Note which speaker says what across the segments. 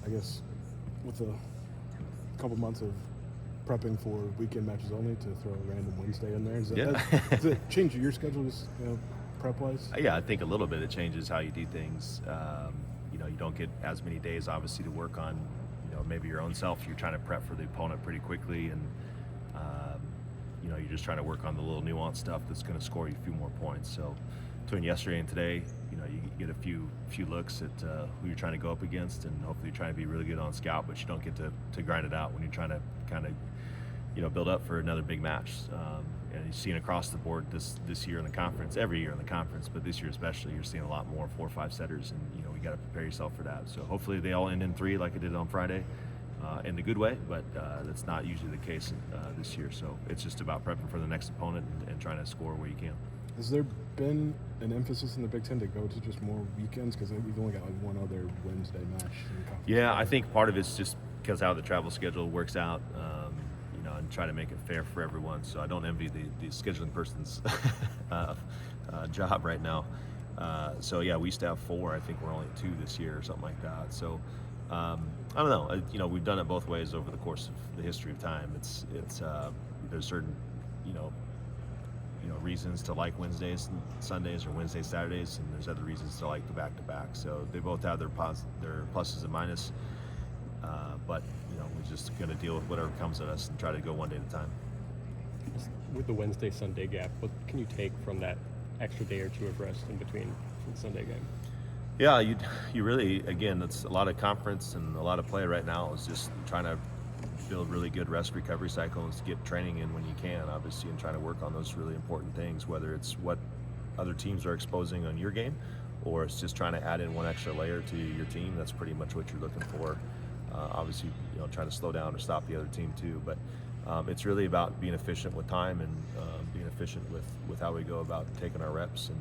Speaker 1: I guess with a couple months of prepping for weekend matches only to throw a random Wednesday in there,
Speaker 2: Yeah.
Speaker 1: does it change your schedule just prep wise?
Speaker 2: Yeah, I think a little bit it changes how you do things. You don't get as many days, obviously, to work on, maybe your own self. You're trying to prep for the opponent pretty quickly, and you're just trying to work on the little nuanced stuff that's going to score you a few more points. So between yesterday and today, you get a few looks at who you're trying to go up against, and hopefully you're trying to be really good on scout, but you don't get to grind it out when you're trying to kind of build up for another big match. And you've seen across the board this year in the conference, every year in the conference, but this year especially, you're seeing a lot more 4 or 5 setters, and we got to prepare yourself for that. So hopefully they all end in 3 like it did on Friday, in a good way, but that's not usually the case this year. So it's just about prepping for the next opponent and trying to score where you can.
Speaker 1: Has there been an emphasis in the Big Ten to go to just more weekends? Because we've only got like one other Wednesday match in the conference.
Speaker 2: Yeah, I think part of it's just because how the travel schedule works out, and try to make it fair for everyone. So I don't envy the scheduling person's job right now. So yeah, we used to have 4. I think we're only 2 this year or something like that. So I don't know. We've done it both ways over the course of the history of time. It's there's certain reasons to like Wednesdays and Sundays or Wednesdays, Saturdays, and there's other reasons to like the back-to-back. So they both have their pluses and minuses. But we're just going to deal with whatever comes at us and try to go one day at a time.
Speaker 3: With the Wednesday-Sunday gap, what can you take from that extra day or 2 of rest in between the Sunday game?
Speaker 2: Yeah, you really, again, it's a lot of conference and a lot of play right now. Is just trying to build really good rest recovery cycles, get training in when you can, obviously, and trying to work on those really important things, whether it's what other teams are exposing on your game, or it's just trying to add in one extra layer to your team. That's pretty much what you're looking for. Obviously, trying to slow down or stop the other team too. But it's really about being efficient with time and being efficient with how we go about taking our reps. And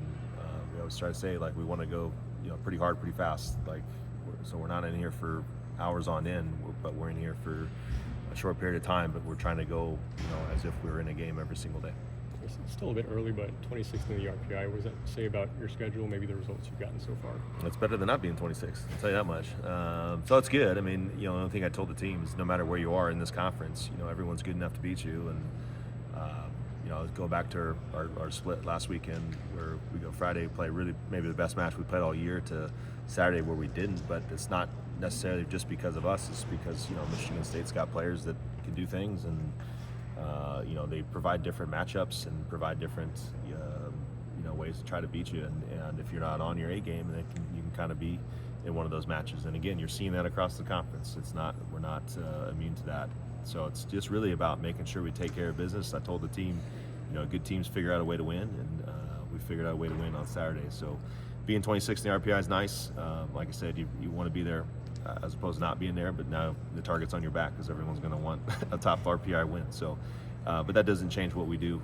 Speaker 2: we always try to say, like, we want to go pretty hard, pretty fast. So we're not in here for hours on end, but we're in here for a short period of time. But we're trying to go as if we were in a game every single day.
Speaker 3: It's still a bit early, but 26th in the RPI, what does that say about your schedule, maybe the results you've gotten so far?
Speaker 2: It's better than not being 26, I'll tell you that much. So it's good. I mean, the only thing I told the team is no matter where you are in this conference, everyone's good enough to beat you. And, go back to our split last weekend where we go Friday, play really maybe the best match we played all year, to Saturday where we didn't. But it's not necessarily just because of us. It's because, Michigan State's got players that can do things, and they provide different matchups and provide different, ways to try to beat you. And if you're not on your A game, then you can kind of be in one of those matches. And again, you're seeing that across the conference. We're not immune to that. So it's just really about making sure we take care of business. I told the team, good teams figure out a way to win, and we figured out a way to win on Saturday. So being 26 in the RPI is nice. Like I said, you want to be there as opposed to not being there, but now the target's on your back because everyone's going to want a top RPI win. So, but that doesn't change what we do.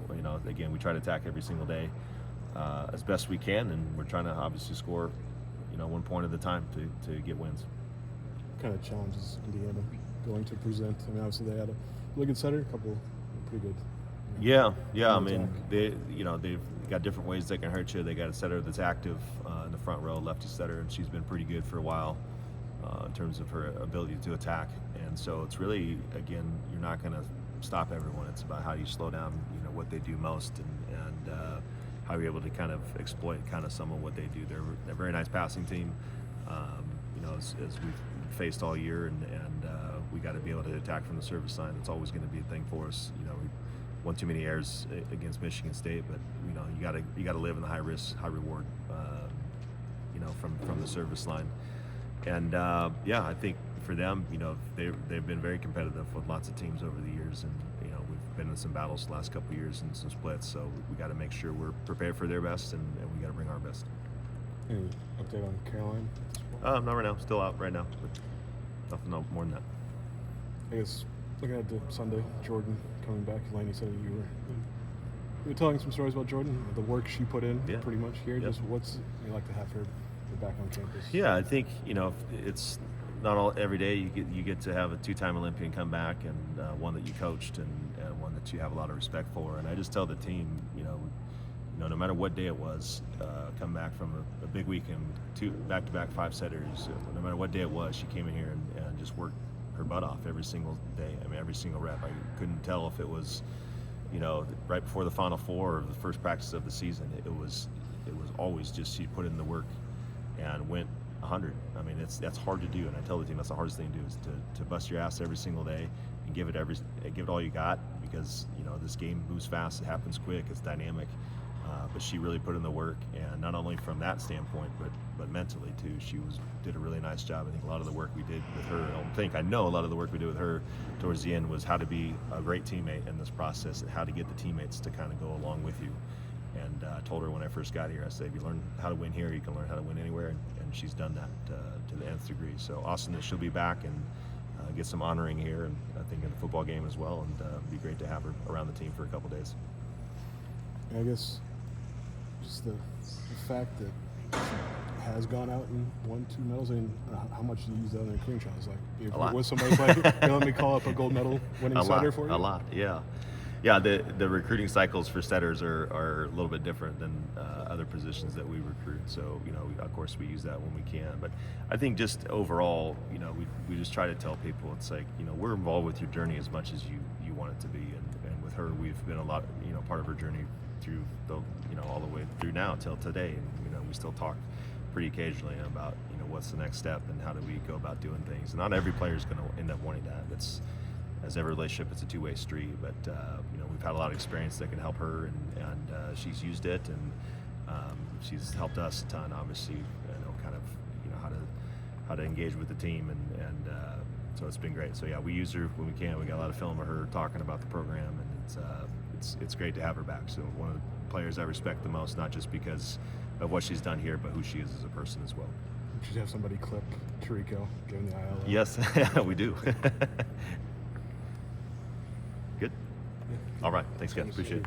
Speaker 2: Again, we try to attack every single day as best we can, and we're trying to obviously score, 1 point at a time to get wins.
Speaker 1: What kind of challenges Indiana going to present? I mean, obviously they had a really good setter, a couple pretty good.
Speaker 2: Yeah. I mean, they've got different ways they can hurt you. They got a setter that's active in the front row, lefty setter, and she's been pretty good for a while in terms of her ability to attack. And so it's really, again, you're not going to stop everyone. It's about how you slow down, what they do most, and how you're able to kind of exploit kind of some of what they do. They're a very nice passing team, as we've faced all year, and we got to be able to attack from the service line. It's always going to be a thing for us. We won too many errors against Michigan State, but you got to live in the high risk, high reward, from the service line. And I think for them, they've been very competitive with lots of teams over the years, and we've been in some battles the last couple of years and some splits. So we got to make sure we're prepared for their best, and we got to bring our best.
Speaker 1: Any update on Caroline?
Speaker 2: Not right now. Still out right now, but nothing more than that.
Speaker 1: I guess looking at the Sunday, Jordan coming back. Illini said you were telling some stories about Jordan, the work she put in, pretty much here.
Speaker 2: Yep.
Speaker 1: Just what's it like to have her back on campus?
Speaker 2: Yeah, I think it's not all every day you get to have a 2-time Olympian come back, and one that you coached, and one that you have a lot of respect for. And I just tell the team, no matter what day it was, come back from a big weekend, 2 back-to-back 5-setters, no matter what day it was, she came in here and just worked her butt off every single day. I mean, every single rep. I couldn't tell if it was, right before the Final Four or the first practice of the season. It was always just she put in the work and went 100. I mean, that's hard to do, and I tell the team that's the hardest thing to do is to bust your ass every single day and give it all you got, because this game moves fast, it happens quick, it's dynamic. But she really put in the work, and not only from that standpoint, but mentally too. She did a really nice job. I think a lot of the work we did with her, I know a lot of the work we did with her towards the end was how to be a great teammate in this process and how to get the teammates to kind of go along with you. And I told her when I first got here, I said, if you learn how to win here, you can learn how to win anywhere, and she's done that to the nth degree. So awesome that she'll be back and get some honoring here, and I think in the football game as well, and it'd be great to have her around the team for a couple days.
Speaker 1: I guess just the fact that she has gone out and won 2 medals, and how much do you use that in the recruiting channels? Like, if
Speaker 2: A lot.
Speaker 1: was somebody's like, let me call up a gold medal winning setter for you?
Speaker 2: A lot, yeah. Yeah, the recruiting cycles for setters are a little bit different than other positions that we recruit. So, of course we use that when we can. But I think just overall, we just try to tell people, it's like, we're involved with your journey as much as you want it to be. And with her, we've been a lot, part of her journey through all the way through now till today. And, we still talk pretty occasionally about, what's the next step and how do we go about doing things. And not every player is going to end up wanting that. As every relationship, it's a two-way street, but we've had a lot of experience that can help her, and she's used it, and she's helped us a ton, obviously, how to engage with the team, and so it's been great. So yeah, we use her when we can. We got a lot of film of her talking about the program, and it's great to have her back. So one of the players I respect the most, not just because of what she's done here, but who she is as a person as well.
Speaker 1: Did you have somebody clip Tarico, give him the IL?
Speaker 2: Yes, we do. Good. All right. Thanks, guys. Appreciate it.